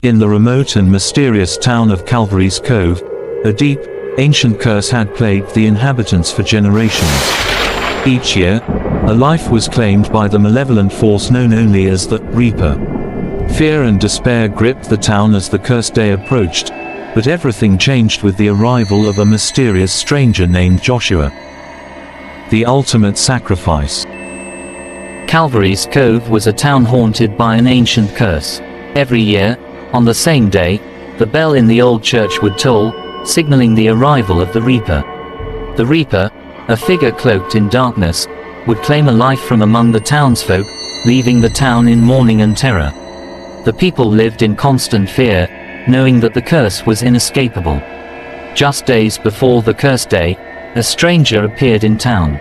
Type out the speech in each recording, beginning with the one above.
In the remote and mysterious town of Calvary's Cove, a deep, ancient curse had plagued the inhabitants for generations. Each year, a life was claimed by the malevolent force known only as the Reaper. Fear and despair gripped the town as the cursed day approached, but everything changed with the arrival of a mysterious stranger named Joshua. The ultimate sacrifice. Calvary's Cove was a town haunted by an ancient curse. Every year, on the same day, the bell in the old church would toll, signaling the arrival of the Reaper. The Reaper, a figure cloaked in darkness, would claim a life from among the townsfolk, leaving the town in mourning and terror. The people lived in constant fear, knowing that the curse was inescapable. Just days before the cursed day, a stranger appeared in town.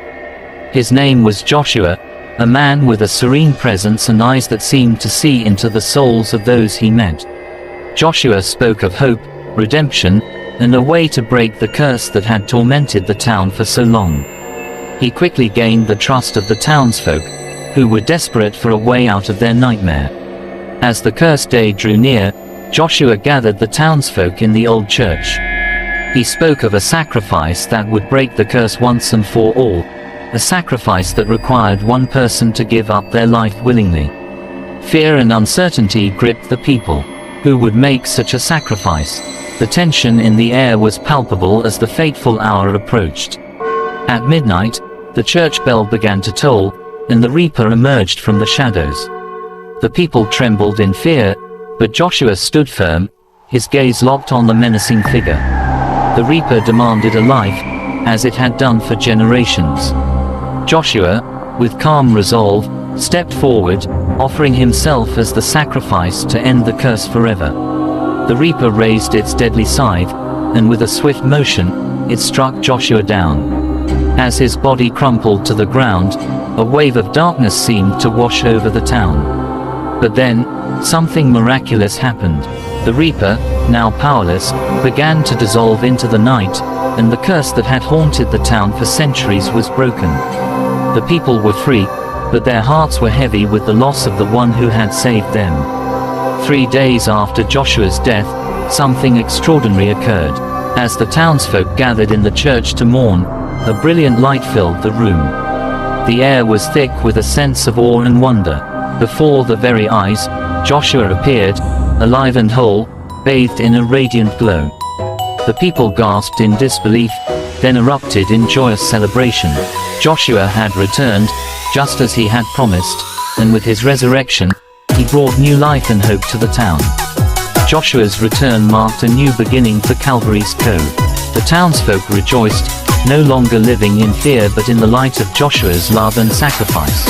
His name was Joshua, a man with a serene presence and eyes that seemed to see into the souls of those he met. Joshua spoke of hope, redemption, and a way to break the curse that had tormented the town for so long. He quickly gained the trust of the townsfolk, who were desperate for a way out of their nightmare. As the cursed day drew near, Joshua gathered the townsfolk in the old church. He spoke of a sacrifice that would break the curse once and for all, a sacrifice that required one person to give up their life willingly. Fear and uncertainty gripped the people. Who would make such a sacrifice? The tension in the air was palpable as the fateful hour approached. At midnight, the church bell began to toll, and the Reaper emerged from the shadows. The people trembled in fear, but Joshua stood firm, his gaze locked on the menacing figure. The Reaper demanded a life, as it had done for generations. Joshua, with calm resolve, stepped forward, offering himself as the sacrifice to end the curse forever. The Reaper raised its deadly scythe, and with a swift motion, it struck Joshua down. As his body crumpled to the ground, a wave of darkness seemed to wash over the town. But then, something miraculous happened. The Reaper, now powerless, began to dissolve into the night, and the curse that had haunted the town for centuries was broken. The people were free, but their hearts were heavy with the loss of the one who had saved them. 3 days after Joshua's death, something extraordinary occurred. As the townsfolk gathered in the church to mourn, a brilliant light filled the room. The air was thick with a sense of awe and wonder. Before the very eyes, Joshua appeared, alive and whole, bathed in a radiant glow. The people gasped in disbelief, then erupted in joyous celebration. Joshua had returned, just as he had promised, and with his resurrection, he brought new life and hope to the town. Joshua's return marked a new beginning for Calvary's Cove. The townsfolk rejoiced, no longer living in fear but in the light of Joshua's love and sacrifice.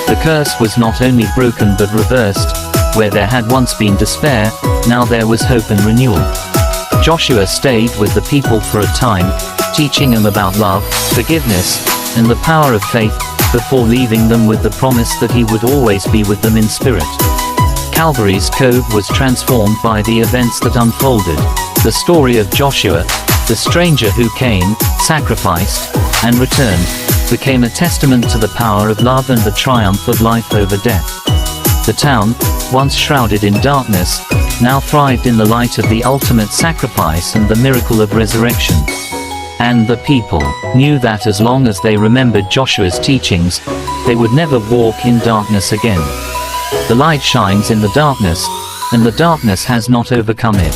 The curse was not only broken but reversed. Where there had once been despair, now there was hope and renewal. Joshua stayed with the people for a time, teaching them about love, forgiveness, and the power of faith, before leaving them with the promise that he would always be with them in spirit. Calvary's Cove was transformed by the events that unfolded. The story of Joshua, the stranger who came, sacrificed, and returned, became a testament to the power of love and the triumph of life over death. The town, once shrouded in darkness, now thrived in the light of the ultimate sacrifice and the miracle of resurrection. And the people knew that as long as they remembered Joshua's teachings, they would never walk in darkness again. The light shines in the darkness, and the darkness has not overcome it.